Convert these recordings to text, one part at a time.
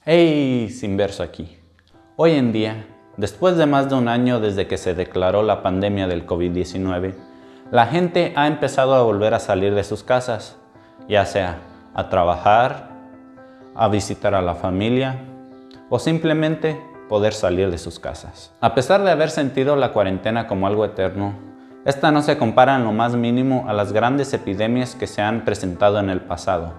Hey, Sinverso aquí. Hoy en día, después de más de un año desde que se declaró la pandemia del COVID-19, la gente ha empezado a volver a salir de sus casas, ya sea a trabajar, a visitar a la familia o simplemente poder salir de sus casas. A pesar de haber sentido la cuarentena como algo eterno, esta no se compara en lo más mínimo a las grandes epidemias que se han presentado en el pasado.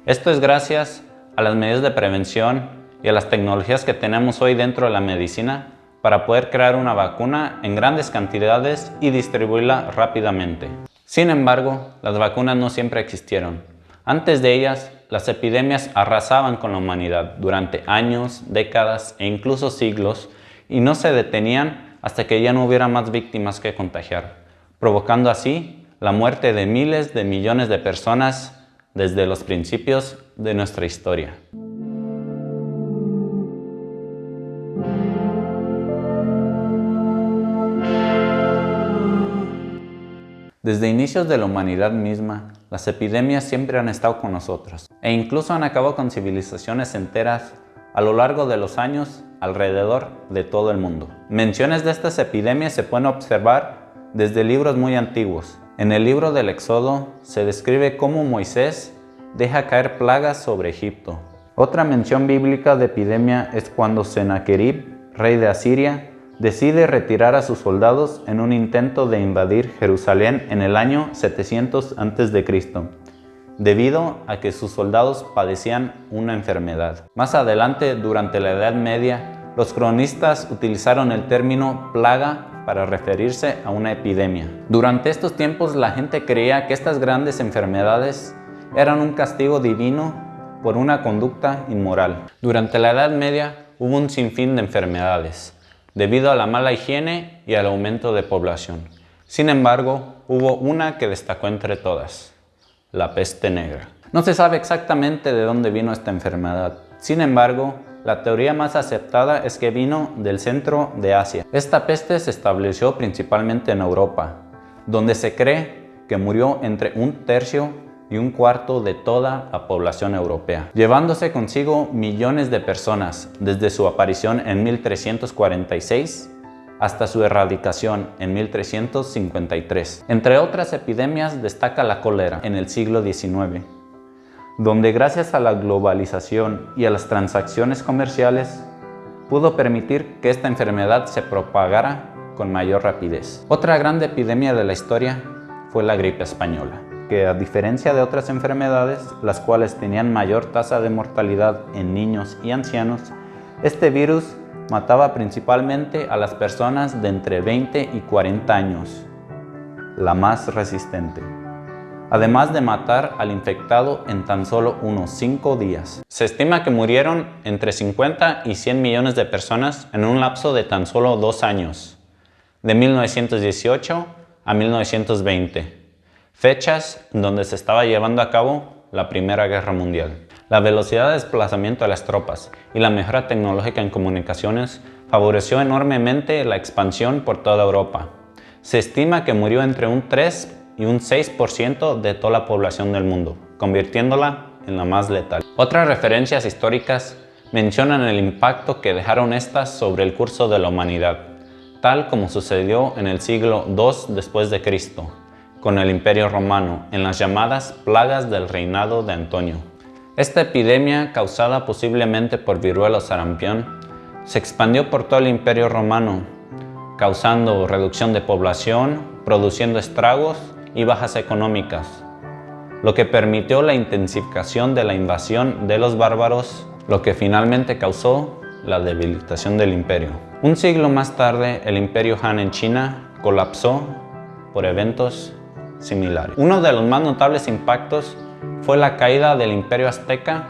Esto es gracias a las medidas de prevención y a las tecnologías que tenemos hoy dentro de la medicina para poder crear una vacuna en grandes cantidades y distribuirla rápidamente. Sin embargo, las vacunas no siempre existieron. Antes de ellas, las epidemias arrasaban con la humanidad durante años, décadas e incluso siglos y no se detenían hasta que ya no hubiera más víctimas que contagiar, provocando así la muerte de miles de millones de personas desde los principios de nuestra historia. Desde inicios de la humanidad misma, las epidemias siempre han estado con nosotros e incluso han acabado con civilizaciones enteras a lo largo de los años alrededor de todo el mundo. Menciones de estas epidemias se pueden observar desde libros muy antiguos. En el libro del Éxodo se describe cómo Moisés deja caer plagas sobre Egipto. Otra mención bíblica de epidemia es cuando Sennaquerib, rey de Asiria, decide retirar a sus soldados en un intento de invadir Jerusalén en el año 700 a.C., debido a que sus soldados padecían una enfermedad. Más adelante, durante la Edad Media, los cronistas utilizaron el término plaga para referirse a una epidemia. Durante estos tiempos, la gente creía que estas grandes enfermedades eran un castigo divino por una conducta inmoral. Durante la Edad Media hubo un sinfín de enfermedades, debido a la mala higiene y al aumento de población. Sin embargo, hubo una que destacó entre todas: la peste negra. No se sabe exactamente de dónde vino esta enfermedad. Sin embargo, la teoría más aceptada es que vino del centro de Asia. Esta peste se estableció principalmente en Europa, donde se cree que murió entre 1/3 y 1/4 de toda la población europea, llevándose consigo millones de personas desde su aparición en 1346 hasta su erradicación en 1353. Entre otras epidemias destaca la cólera en el siglo XIX, donde gracias a la globalización y a las transacciones comerciales pudo permitir que esta enfermedad se propagara con mayor rapidez. Otra gran epidemia de la historia fue la gripe española, que a diferencia de otras enfermedades, las cuales tenían mayor tasa de mortalidad en niños y ancianos, este virus mataba principalmente a las personas de entre 20 y 40 años, la más resistente, además de matar al infectado en tan solo unos 5 días. Se estima que murieron entre 50 y 100 millones de personas en un lapso de tan solo 2 años, de 1918 a 1920. Fechas donde se estaba llevando a cabo la Primera Guerra Mundial. La velocidad de desplazamiento de las tropas y la mejora tecnológica en comunicaciones favoreció enormemente la expansión por toda Europa. Se estima que murió entre un 3 y un 6% de toda la población del mundo, convirtiéndola en la más letal. Otras referencias históricas mencionan el impacto que dejaron estas sobre el curso de la humanidad, tal como sucedió en el siglo II después de Cristo, con el Imperio Romano, en las llamadas plagas del reinado de Antonio. Esta epidemia, causada posiblemente por viruela o sarampión, se expandió por todo el Imperio Romano, causando reducción de población, produciendo estragos y bajas económicas, lo que permitió la intensificación de la invasión de los bárbaros, lo que finalmente causó la debilitación del imperio. Un siglo más tarde, el Imperio Han en China colapsó por eventos similares. Uno de los más notables impactos fue la caída del Imperio Azteca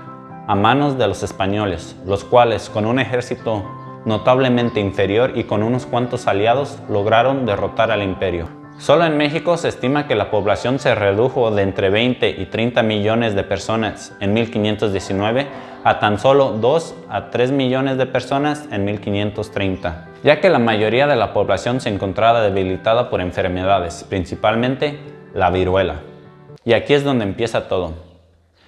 a manos de los españoles, los cuales, con un ejército notablemente inferior y con unos cuantos aliados, lograron derrotar al imperio. Solo en México se estima que la población se redujo de entre 20 y 30 millones de personas en 1519 a tan solo 2 a 3 millones de personas en 1530, ya que la mayoría de la población se encontraba debilitada por enfermedades, principalmente la viruela. Y aquí es donde empieza todo.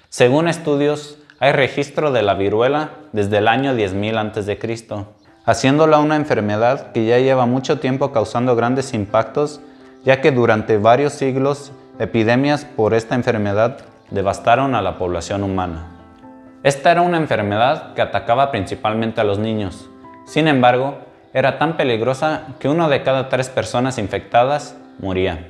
Según estudios, hay registro de la viruela desde el año 10.000 a.C., haciéndola una enfermedad que ya lleva mucho tiempo causando grandes impactos, ya que durante varios siglos epidemias por esta enfermedad devastaron a la población humana. Esta era una enfermedad que atacaba principalmente a los niños. Sin embargo, era tan peligrosa que 1 de cada 3 personas infectadas moría.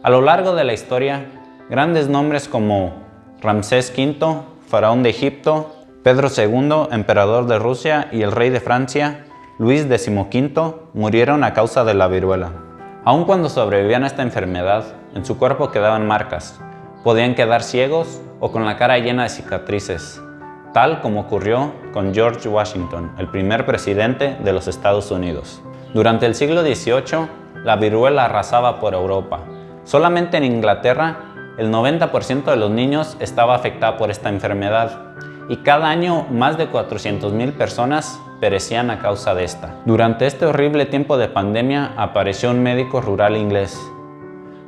A lo largo de la historia, grandes nombres como Ramsés V, faraón de Egipto, Pedro II, emperador de Rusia, y el rey de Francia, Luis XV, murieron a causa de la viruela. Aun cuando sobrevivían a esta enfermedad, en su cuerpo quedaban marcas. Podían quedar ciegos o con la cara llena de cicatrices, tal como ocurrió con George Washington, el primer presidente de los Estados Unidos. Durante el siglo XVIII, la viruela arrasaba por Europa. Solamente en Inglaterra, el 90% de los niños estaba afectada por esta enfermedad, y cada año más de 400,000 personas perecían a causa de esta. Durante este horrible tiempo de pandemia apareció un médico rural inglés,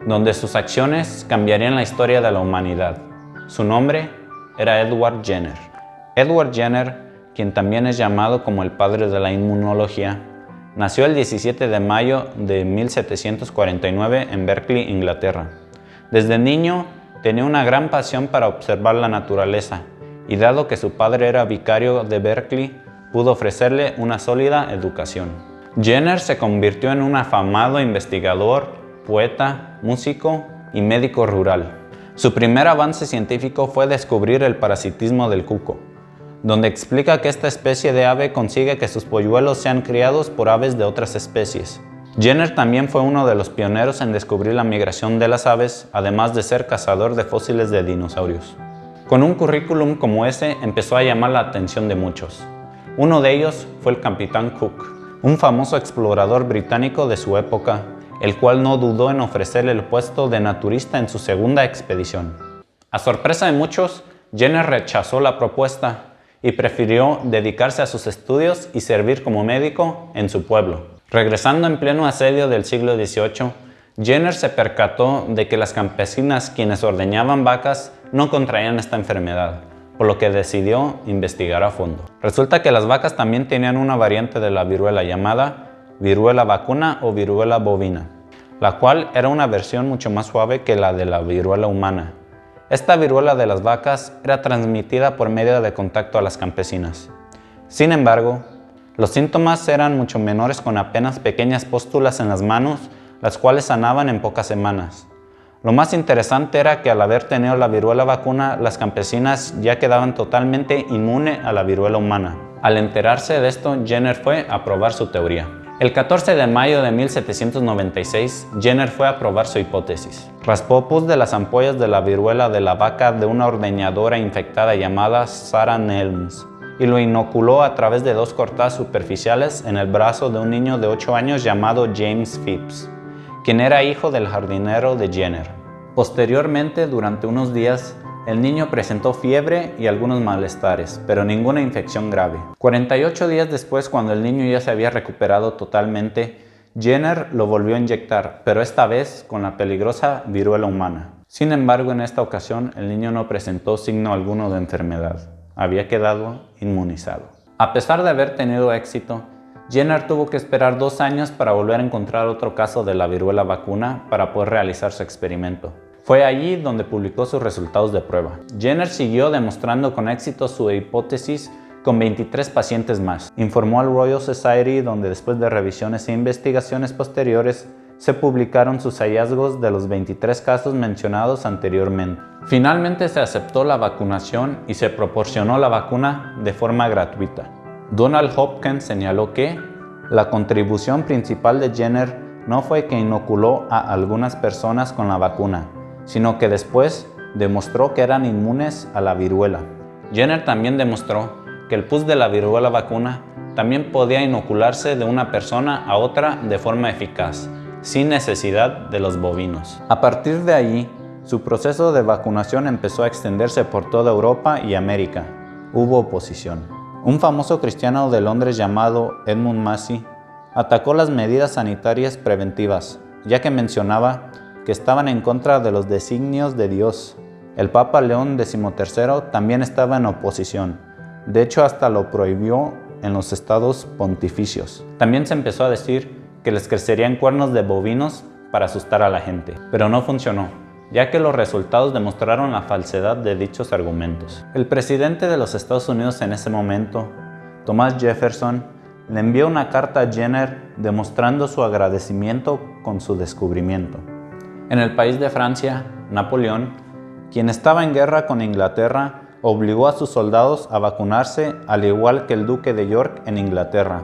donde sus acciones cambiarían la historia de la humanidad. Su nombre era Edward Jenner. Edward Jenner, quien también es llamado como el padre de la inmunología, nació el 17 de mayo de 1749 en Berkeley, Inglaterra. Desde niño tenía una gran pasión para observar la naturaleza, y dado que su padre era vicario de Berkeley, pudo ofrecerle una sólida educación. Jenner se convirtió en un afamado investigador, poeta, músico y médico rural. Su primer avance científico fue descubrir el parasitismo del cuco, donde explica que esta especie de ave consigue que sus polluelos sean criados por aves de otras especies. Jenner también fue uno de los pioneros en descubrir la migración de las aves, además de ser cazador de fósiles de dinosaurios. Con un currículum como ese empezó a llamar la atención de muchos. Uno de ellos fue el capitán Cook, un famoso explorador británico de su época, el cual no dudó en ofrecerle el puesto de naturista en su segunda expedición. A sorpresa de muchos, Jenner rechazó la propuesta y prefirió dedicarse a sus estudios y servir como médico en su pueblo. Regresando en pleno asedio del siglo XVIII, Jenner se percató de que las campesinas quienes ordeñaban vacas no contraían esta enfermedad, por lo que decidió investigar a fondo. Resulta que las vacas también tenían una variante de la viruela llamada viruela vacuna o viruela bovina, la cual era una versión mucho más suave que la de la viruela humana. Esta viruela de las vacas era transmitida por medio de contacto a las campesinas. Sin embargo, los síntomas eran mucho menores, con apenas pequeñas pústulas en las manos, las cuales sanaban en pocas semanas. Lo más interesante era que al haber tenido la viruela vacuna, las campesinas ya quedaban totalmente inmunes a la viruela humana. Al enterarse de esto, Jenner fue a probar su teoría. El 14 de mayo de 1796, Jenner fue a probar su hipótesis. Raspó pus de las ampollas de la viruela de la vaca de una ordeñadora infectada llamada Sarah Nelms y lo inoculó a través de 2 cortadas superficiales en el brazo de un niño de 8 años llamado James Phipps, quien era hijo del jardinero de Jenner. Posteriormente, durante unos días, el niño presentó fiebre y algunos malestares, pero ninguna infección grave. 48 días después, cuando el niño ya se había recuperado totalmente, Jenner lo volvió a inyectar, pero esta vez con la peligrosa viruela humana. Sin embargo, en esta ocasión, el niño no presentó signo alguno de enfermedad. Había quedado inmunizado. A pesar de haber tenido éxito, Jenner tuvo que esperar 2 años para volver a encontrar otro caso de la viruela vacuna para poder realizar su experimento. Fue allí donde publicó sus resultados de prueba. Jenner siguió demostrando con éxito su hipótesis con 23 pacientes más. Informó al Royal Society, donde después de revisiones e investigaciones posteriores se publicaron sus hallazgos de los 23 casos mencionados anteriormente. Finalmente se aceptó la vacunación y se proporcionó la vacuna de forma gratuita. Donald Hopkins señaló que la contribución principal de Jenner no fue que inoculó a algunas personas con la vacuna, sino que después demostró que eran inmunes a la viruela. Jenner también demostró que el pus de la viruela vacuna también podía inocularse de una persona a otra de forma eficaz, sin necesidad de los bovinos. A partir de allí, su proceso de vacunación empezó a extenderse por toda Europa y América. Hubo oposición. Un famoso cristiano de Londres llamado Edmund Massey atacó las medidas sanitarias preventivas, ya que mencionaba que estaban en contra de los designios de Dios. El Papa León XIII también estaba en oposición. De hecho, hasta lo prohibió en los estados pontificios. También se empezó a decir que les crecerían cuernos de bovinos para asustar a la gente, pero no funcionó, ya que los resultados demostraron la falsedad de dichos argumentos. El presidente de los Estados Unidos en ese momento, Thomas Jefferson, le envió una carta a Jenner demostrando su agradecimiento con su descubrimiento. En el país de Francia, Napoleón, quien estaba en guerra con Inglaterra, obligó a sus soldados a vacunarse, al igual que el duque de York en Inglaterra.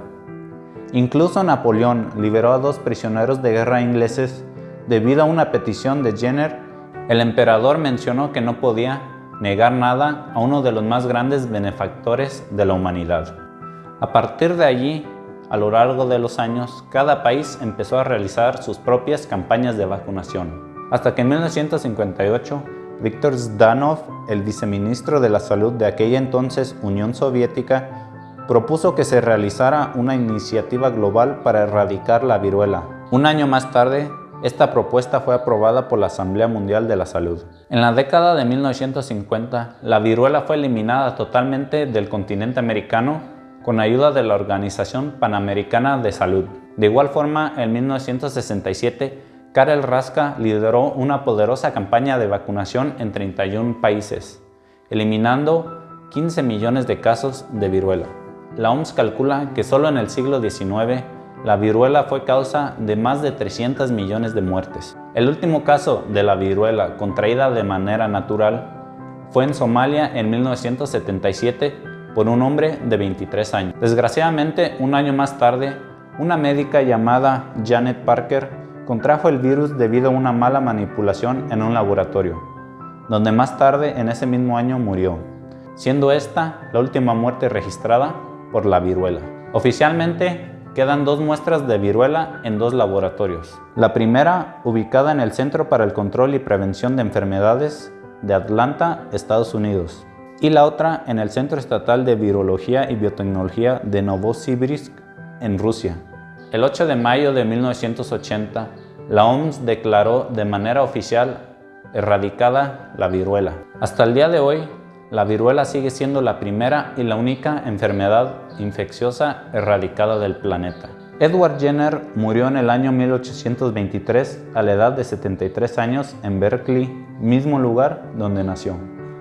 Incluso Napoleón liberó a 2 prisioneros de guerra ingleses debido a una petición de Jenner. El emperador mencionó que no podía negar nada a uno de los más grandes benefactores de la humanidad. A partir de allí, a lo largo de los años, cada país empezó a realizar sus propias campañas de vacunación, hasta que en 1958, Viktor Zdanov, el viceministro de la Salud de aquella entonces Unión Soviética, propuso que se realizara una iniciativa global para erradicar la viruela. Un año más tarde, esta propuesta fue aprobada por la Asamblea Mundial de la Salud. En la década de 1950, la viruela fue eliminada totalmente del continente americano con ayuda de la Organización Panamericana de Salud. De igual forma, en 1967, Karel Raska lideró una poderosa campaña de vacunación en 31 países, eliminando 15 millones de casos de viruela. La OMS calcula que solo en el siglo XIX la viruela fue causa de más de 300 millones de muertes. El último caso de la viruela contraída de manera natural fue en Somalia en 1977 por un hombre de 23 años. Desgraciadamente, un año más tarde, una médica llamada Janet Parker contrajo el virus debido a una mala manipulación en un laboratorio, donde más tarde en ese mismo año murió, siendo esta la última muerte registrada por la viruela. Oficialmente, quedan 2 muestras de viruela en 2 laboratorios. La primera, ubicada en el Centro para el Control y Prevención de Enfermedades de Atlanta, Estados Unidos, y la otra en el Centro Estatal de Virología y Biotecnología de Novosibirsk, en Rusia. El 8 de mayo de 1980, la OMS declaró de manera oficial erradicada la viruela. Hasta el día de hoy, la viruela sigue siendo la primera y la única enfermedad infecciosa erradicada del planeta. Edward Jenner murió en el año 1823 a la edad de 73 años en Berkeley, mismo lugar donde nació.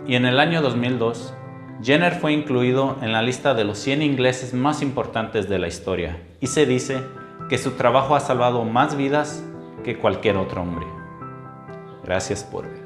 Y en el año 2002, Jenner fue incluido en la lista de los 100 ingleses más importantes de la historia, y se dice que su trabajo ha salvado más vidas que cualquier otro hombre. Gracias por ver.